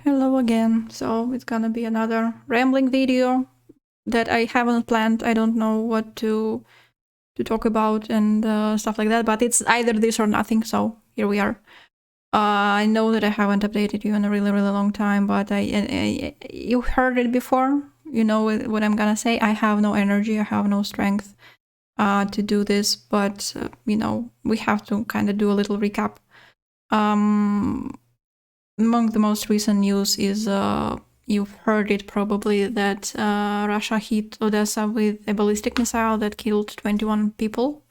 Hello again. So it's gonna be another rambling video that I haven't planned. I don't know what to talk about and stuff like that, but it's either this or nothing. So here we are. I know that I haven't updated you in a really long time, but you heard it before. You know what I'm gonna say. I have no energy. I have no strength to do this, but we have to kind of do a little recap. Among the most recent news is you've heard it probably that Russia hit Odessa with a ballistic missile that killed 21 people.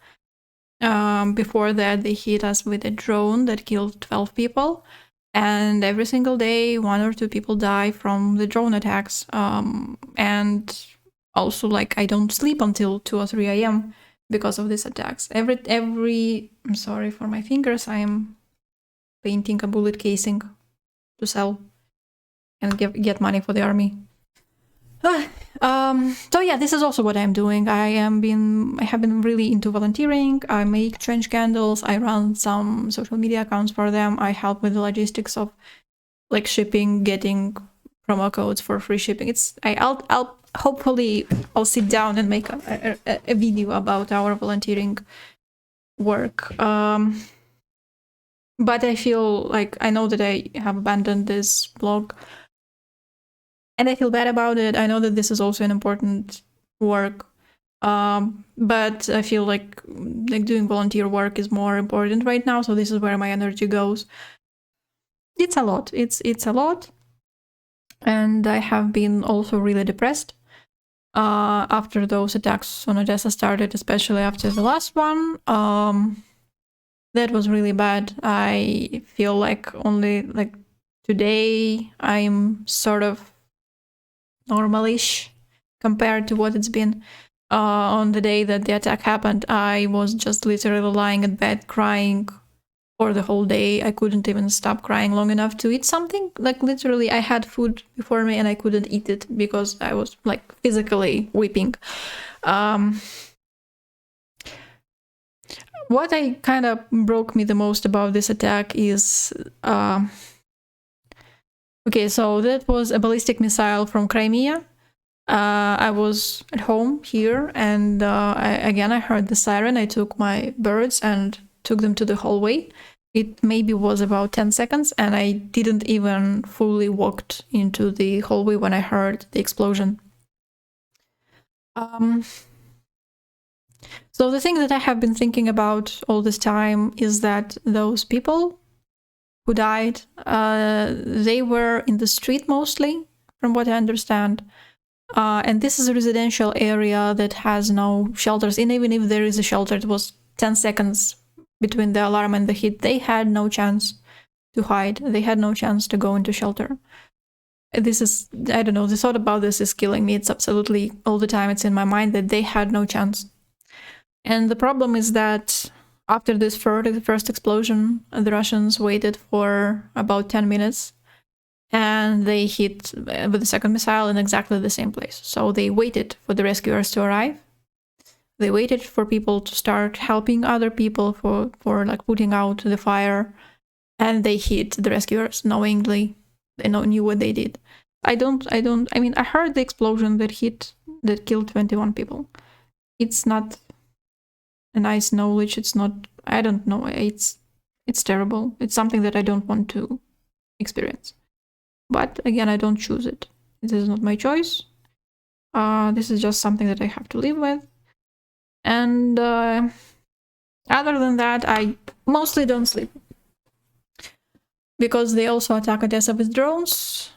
Before that, they hit us with a drone that killed 12 people. And every single day, 1 or 2 people die from the drone attacks. And also, I don't sleep until 2 or 3 a.m. because of these attacks. I'm sorry for my fingers. I am painting a bullet casing to sell and get money for the army. So yeah, this is also what I'm doing. I have been really into volunteering. I make trench candles. I run some social media accounts for them. I help with the logistics of shipping, getting promo codes for free shipping. I'll hopefully sit down and make a video about our volunteering work. But I feel like I know that I have abandoned this blog and I feel bad about it. I know that this is also an important work, but I feel like doing volunteer work is more important right now. So this is where my energy goes. It's a lot. It's a lot. And I have been also really depressed after those attacks on Odessa started, especially after the last one. That was really bad. I feel like only today I'm sort of normalish compared to what it's been. On the day that the attack happened, I was just literally lying in bed crying for the whole day. I couldn't even stop crying long enough to eat something. Literally, I had food before me and I couldn't eat it because I was physically weeping. What I kind of broke me the most about this attack is okay, so that was a ballistic missile from Crimea. I was at home here, and I heard the siren. I took my birds and took them to the hallway. It maybe was about 10 seconds, and I didn't even fully walked into the hallway when I heard the explosion. So the thing that I have been thinking about all this time is that those people who died, they were in the street mostly, from what I understand. And this is a residential area that has no shelters. And even if there is a shelter, it was 10 seconds between the alarm and the hit. They had no chance to hide. They had no chance to go into shelter. This is, I don't know, the thought about this is killing me. It's absolutely all the time. It's in my mind that they had no chance. And the problem is that after this first explosion, the Russians waited for about 10 minutes and they hit with the second missile in exactly the same place. So they waited for the rescuers to arrive. They waited for people to start helping other people for putting out the fire, and they hit the rescuers knowingly. They knew what they did. I heard the explosion that killed 21 people. It's not a nice knowledge. It's not, I don't know. It's terrible. It's something that I don't want to experience. But again, I don't choose it. This is not my choice. This is just something that I have to live with. And other than that, I mostly don't sleep. Because they also attack Odessa with drones.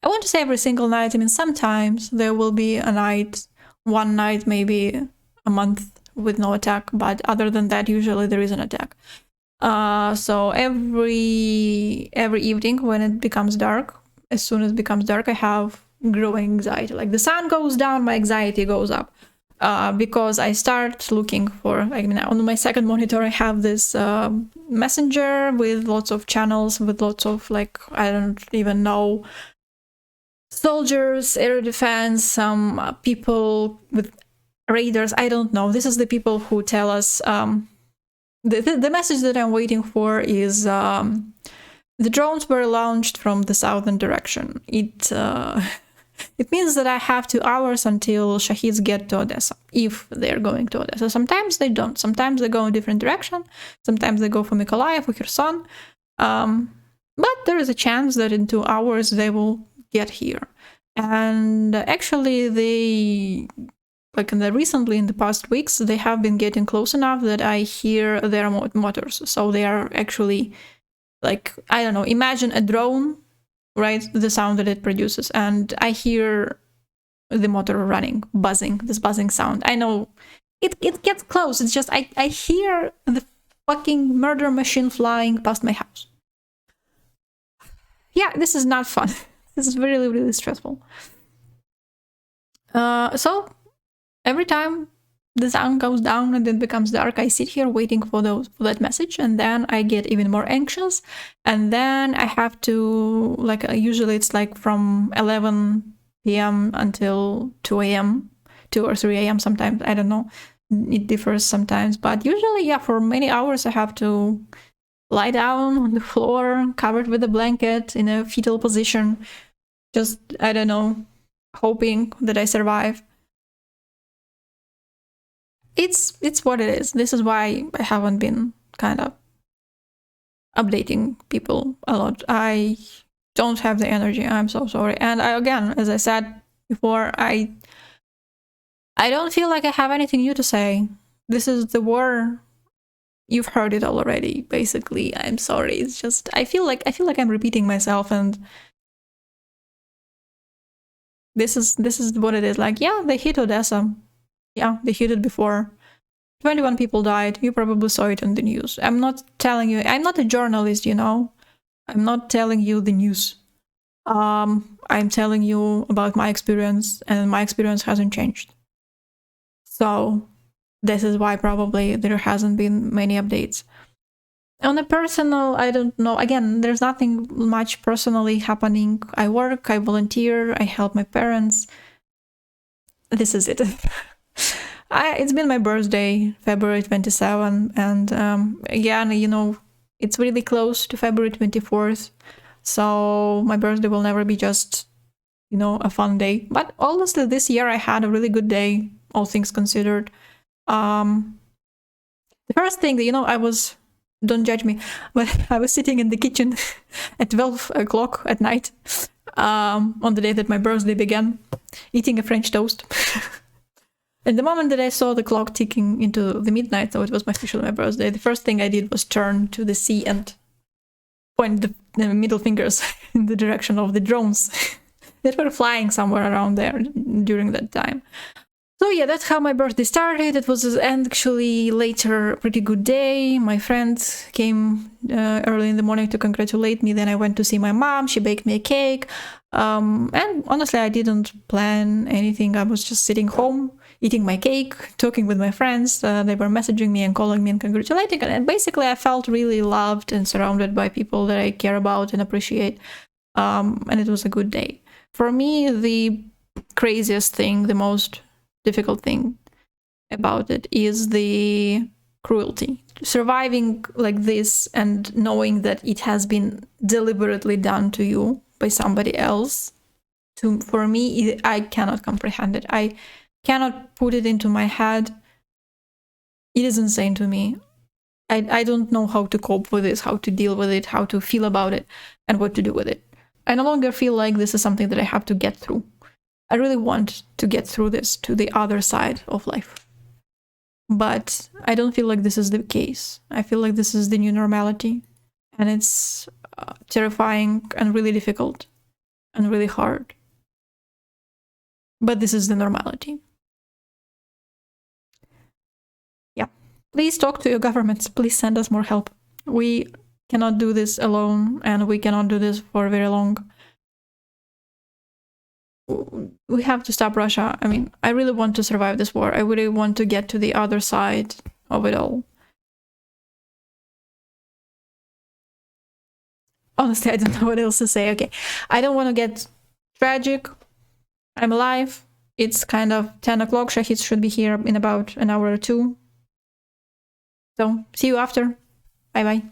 I want to say every single night. I mean, sometimes there will be a night, one night, maybe a month with no attack. But other than that, usually there is an attack. So every evening when it becomes dark, as soon as it becomes dark, I have growing anxiety. Like the sun goes down, my anxiety goes up. Because I start looking for, on my second monitor, I have this messenger with lots of channels, with lots of, I don't even know, soldiers, air defense, some people with raiders, I don't know. This is the people who tell us, the message that I'm waiting for is The drones were launched from the southern direction. It means that I have 2 hours until Shahids get to Odessa, if they're going to Odessa. Sometimes they don't. Sometimes they go in different direction. Sometimes they go for Mykolaiv or Kherson. But there is a chance that in 2 hours they will get here. And actually, recently in the past weeks, they have been getting close enough that I hear their motors. So they are actually, like, I don't know, imagine a drone, right? The sound that it produces. And I hear the motor running, buzzing, this buzzing sound. I know it gets close. It's just I hear the fucking murder machine flying past my house. Yeah, this is not fun. This is really, really stressful. So every time the sun goes down and it becomes dark, I sit here waiting for that message, and then I get even more anxious. And then I have to, like, usually it's like from 11 p.m. until 2 a.m., 2 or 3 a.m. sometimes, I don't know. It differs sometimes, but usually, yeah, for many hours I have to lie down on the floor, covered with a blanket in a fetal position, just, I don't know, hoping that I survive. It's what it is. This is why I haven't been kind of updating people a lot. I don't have the energy. I'm so sorry. And again, as I said before, I don't feel like I have anything new to say. This is the war. You've heard it already, basically. I'm sorry. It's just I feel like I'm repeating myself, and this is what it is. Like, yeah, they hit Odessa. Yeah, they hit it before. 21 people died. You probably saw it on the news. I'm not telling you. I'm not a journalist, you know. I'm not telling you the news. I'm telling you about my experience, and my experience hasn't changed. So this is why probably there hasn't been many updates. On a personal, I don't know. Again, there's nothing much personally happening. I work, I volunteer, I help my parents. This is it. It's been my birthday, February 27, and again, you know, it's really close to February 24th, so my birthday will never be just, you know, a fun day. But honestly, this year I had a really good day, all things considered. The first thing that, you know, don't judge me, but I was sitting in the kitchen at 12 o'clock at night on the day that my birthday began, eating a French toast. And the moment that I saw the clock ticking into the midnight, so it was officially my birthday, the first thing I did was turn to the sea and point the middle fingers in the direction of the drones that were flying somewhere around there during that time. So yeah, that's how my birthday started. It was actually later a pretty good day. My friend came early in the morning to congratulate me. Then I went to see my mom. She baked me a cake. And honestly, I didn't plan anything. I was just sitting home, eating my cake, talking with my friends. They were messaging me and calling me and congratulating. And basically, I felt really loved and surrounded by people that I care about and appreciate. And it was a good day. For me, the craziest thing, the most difficult thing about it is the cruelty. Surviving like this and knowing that it has been deliberately done to you by somebody else, for me, I cannot comprehend it. I cannot put it into my head. It is insane to me. I don't know how to cope with this, how to deal with it, how to feel about it, and what to do with it. I no longer feel like this is something that I have to get through. I really want to get through this to the other side of life. But I don't feel like this is the case. I feel like this is the new normality. And it's terrifying and really difficult and really hard. But this is the normality. Yeah. Please talk to your governments. Please send us more help. We cannot do this alone, and we cannot do this for very long. We have to stop Russia. I mean, I really want to survive this war. I really want to get to the other side of it all. Honestly, I don't know what else to say. Okay, I don't want to get tragic. I'm alive. It's kind of 10 o'clock. Shahid should be here in about an hour or two. So, see you after. Bye-bye.